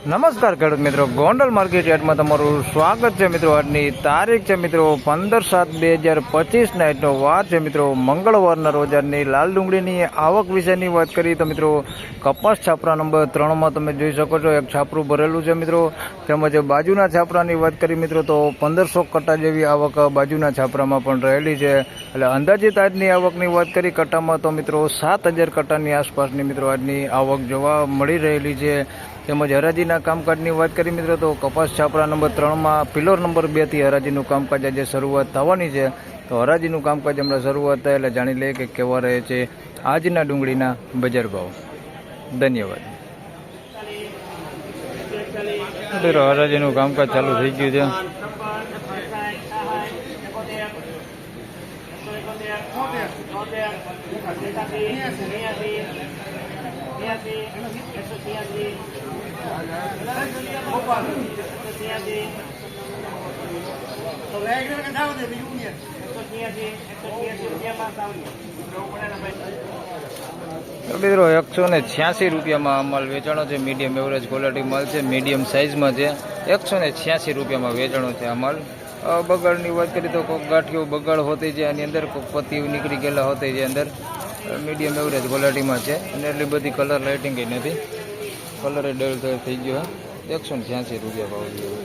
નમસ્કાર ખેડૂત મિત્રો, ગોંડલ માર્કેટ યાર્ડમાં તમારું સ્વાગત છે મિત્રો. આજની તારીખ છે મિત્રો 15/7/2025 નાઇટનો વાર છે મિત્રો મંગળવારના રોજ. આજની લાલ ડુંગળીની આવક વિશેની વાત કરીએ તો મિત્રો કપાસ છાપરા નંબર 3માં તમે જોઈ શકો છો એક છાપરું ભરેલું છે મિત્રો. તેમજ બાજુના છાપરાની વાત કરી મિત્રો તો 1500 કટ્ટા જેવી આવક બાજુના છાપરામાં પણ રહેલી છે. એટલે અંદાજિત આજની આવકની વાત કરી કટ્ટામાં તો મિત્રો 7000 કટ્ટાની આસપાસની મિત્રો આજની આવક જોવા મળી રહેલી છે. તેમજ હરાજીના કામકાજની વાત કરી મિત્રો તો કપાસ છાપરા નંબર 3માં પિલર નંબર 2થી હરાજીનું કામકાજ આજે શરૂઆત થવાની છે. તો હરાજીનું કામકાજ હમણાં શરૂઆત થાય એટલે જાણી લઈએ કે કેવા રહે છે આજના ડુંગળીના બજાર ભાવ. ધન્યવાદ. હરાજીનું કામકાજ ચાલુ થઈ ગયું છે. મિત્રો 186 રૂપિયામાં માલ વેચાણો છે. મીડિયમ એવરેજ ક્વોલિટી માલ છે, મીડિયમ સાઇઝમાં છે. 186 રૂપિયામાં વેચાણો છે આ માલ. બગાડની વાત કરીએ તો કોઈક ગાંઠીઓ બગાડ હોતી છે આની અંદર, કોઈક પત્તીઓ નીકળી ગયેલા હોતી છે અંદર. મીડિયમ એવરેજ ક્વોલિટીમાં છે અને એટલી બધી કલર લાઇટિંગ નથી, કલર ડલ થઈ ગયો. 186 રૂપિયા ભાવ ગયો.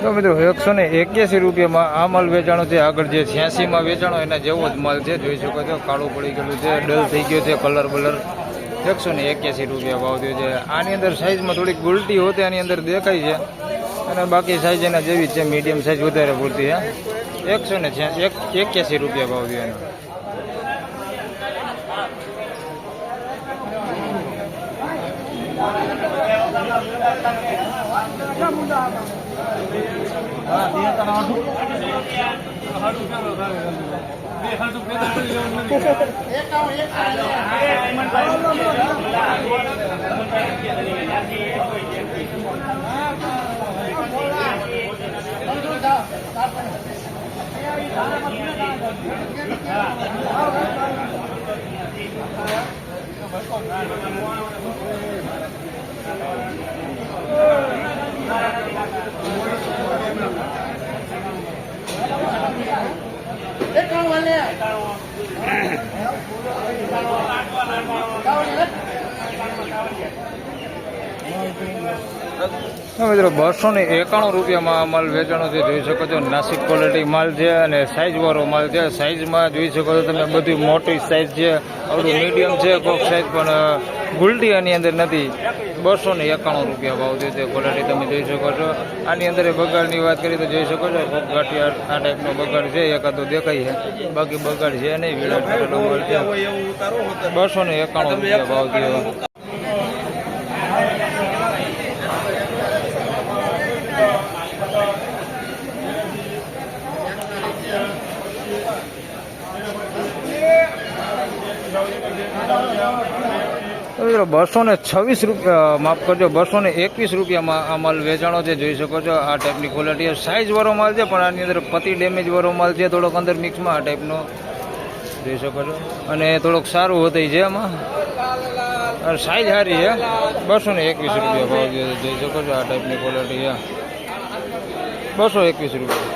તો મિત્રો 181 રૂપિયામાં આ માલ વેચાણો છે. આગળ જે 86માં વેચાણો એના જેવો જ માલ છે, જોઈ શકો છો. કાળું પડી ગયેલું છે, ડલ થઈ ગયો છે, કલર બલર. 181 રૂપિયા ભાવ થયો છે. આની અંદર સાઇઝમાં થોડીક ગુલટી હોતી આની અંદર દેખાય છે અને બાકી સાઇઝ એના જેવી જ છે, મીડિયમ સાઇઝ વધારે પૂરતી છે. 181 રૂપિયા ભાવ થયો એનો. મિત્રો 291 રૂપિયામાં માલ વેચાણો છે, જોઈ શકો છો. નાસિક ક્વોલિટી માલ છે અને સાઇઝવાળો માલ છે. સાઇઝમાં જોઈ શકો છો તમે, બધી મોટી સાઇઝ છે, આવડું મીડિયમ છે, કોઈક સાઇઝ પણ ગુલટી આની અંદર નથી. 291 રૂપિયા ભાવ છે તે ક્વોલિટી તમે જોઈ શકો છો. આની અંદર બગાડની વાત કરીએ તો જોઈ શકો છો કોઈક ગાંઠી આ ટાઈપનો બગાડ છે, એકાદો દેખાય છે, બાકી બગાડ છે નહીં. વિરાટ કરેલો માલ છે. 291 રૂપિયા ભાવ છે. મિત્રો 226 રૂપિયા, માફ કરજો, 221 રૂપિયામાં આ માલ વેચાણો છે, જોઈ શકો છો. આ ટાઈપની ક્વોલિટી સાઇઝ વાળો માલ છે પણ આની અંદર પતિ ડેમેજ વાળો માલ છે, થોડોક અંદર મિક્સમાં આ ટાઈપનો જોઈ શકો છો. અને થોડોક સારું હોતી છે એમાં, સાઇઝ સારી છે. 221 રૂપિયા ભાવ જોઈ શકો છો. આ ટાઈપની ક્વોલિટી છે. 221 રૂપિયા.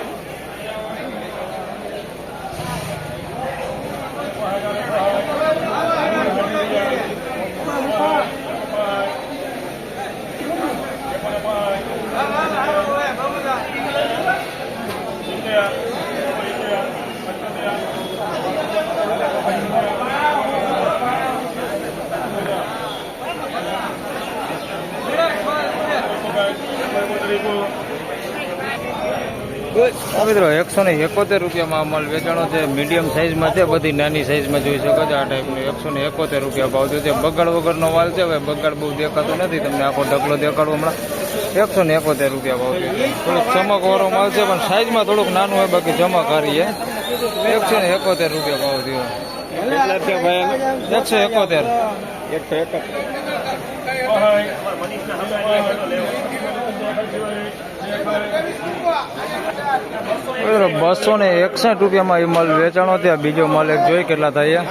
મિત્રો 171 રૂપિયામાં માલ વેચાણો છે. મીડિયમ સાઇઝમાં છે, બધી નાની સાઇઝમાં જોઈ શકો છો. આ ટાઈપનું 171 રૂપિયા ભાવ છે. બગાડ વગરનો માલ છે. હવે બગાડ બહુ દેખાતો નથી, તમને આખો ઢગલો દેખાડો હમણાં. 171 રૂપિયા ભાવ છે. થોડુંક ચમકવાળો માલ છે પણ સાઇઝમાં થોડુંક નાનું હોય, બાકી ચમક હારી છે. 171 રૂપિયા ભાવ થયો. 171. ₹261 એ માલ વેચાણો ત્યાં. બીજો માલ એક જોઈ કેટલા થાય.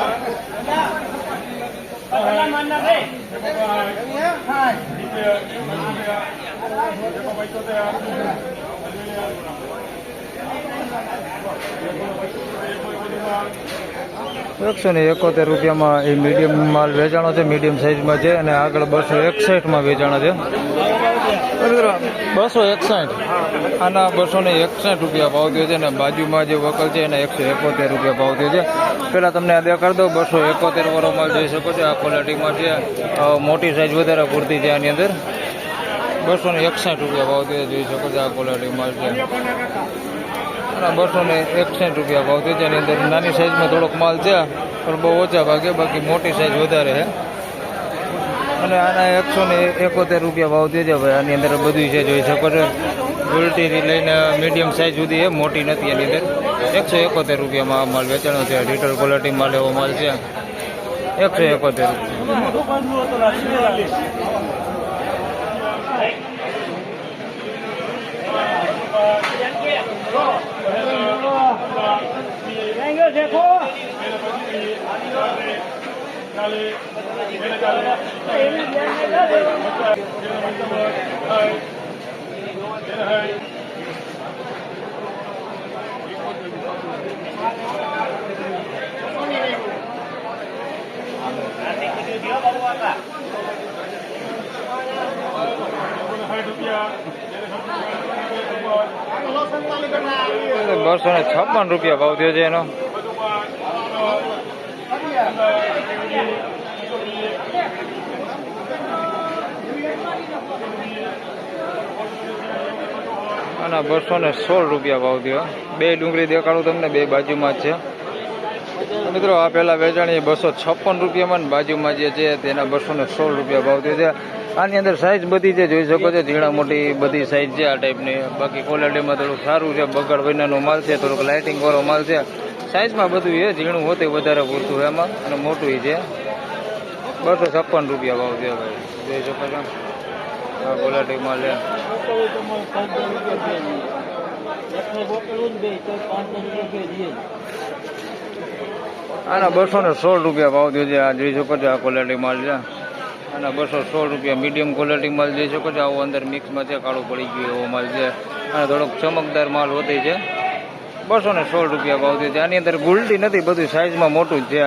₹171 એ મીડિયમ માલ વેચાણો છે, મીડિયમ સાઇઝમાં છે. અને આગળ 261 વેચાણો છે. 261 આના ₹261 ભાવ થયો છે. અને બાજુમાં જે વકલ છે એના ₹171 ભાવ થયો છે. પેલા તમને આ દેખાડ દો. 271 વાળો માલ જોઈ શકો છો. આ ક્વોલિટીમાં છે, મોટી સાઇઝ વધારે પૂરતી છે. આની અંદર ₹261 ભાવ થયો જોઈ શકો છો. આ ક્વોલિટી માલ છે. ₹261 ભાવ થયો છે. એની અંદર નાની સાઇઝમાં થોડોક માલ છે, પણ બહુ ઓછા ભાગે. બાકી મોટી સાઇઝ વધારે છે. અને આના ₹171 ભાવ થયો છે ભાઈ. આની અંદર બધું છે જોઈ શકો છો. ગુલટીથી લઈને મીડિયમ સાઇઝ સુધી છે, મોટી નથી. એની અંદર ₹171 આ માલ વેચાણો છે. રિટેલ ક્વોલિટી માલ એવો માલ છે. ₹171. ₹256 ભાવ થયો છે એનો. આના ₹216 ભાવ થયો. બે ડુંગળી દેખાડું તમને, બે બાજુમાં જ છે મિત્રો. આ પેલા વેચાણી ₹256 ને બાજુમાં જે છે તેના ₹216 ભાવ થયો છે. આની અંદર સાઇઝ બધી છે જોઈ શકો છો. ઝીણા મોટી બધી સાઇઝ છે આ ટાઈપની. બાકી ક્વોલિટીમાં થોડુંક સારું છે. બગાડ વિનાનો માલ છે, થોડુંક લાઇટિંગ વાળો માલ છે. સાઇઝમાં બધું છે, ઝીણું હોતે વધારે પૂરતું એમાં, અને મોટું છે. ₹256 ભાવ છે ભાઈ, જોઈ શકો છો. આ ક્વોલિટી માલ છે. આના ₹216 ભાવ થયો છે. આ જોઈ શકો છો. આ ક્વોલિટી માલ છે. આના ₹216 મીડિયમ ક્વોલિટી માલ જોઈ શકો છો. આવો અંદર મિક્સમાં છે, કાળું પડી ગયું એવો માલ છે. અને થોડોક ચમકદાર માલ હોતી છે. ₹216 ભાવ થયો છે. આની અંદર ગુલટી નથી, બધું સાઇઝમાં મોટું જ છે.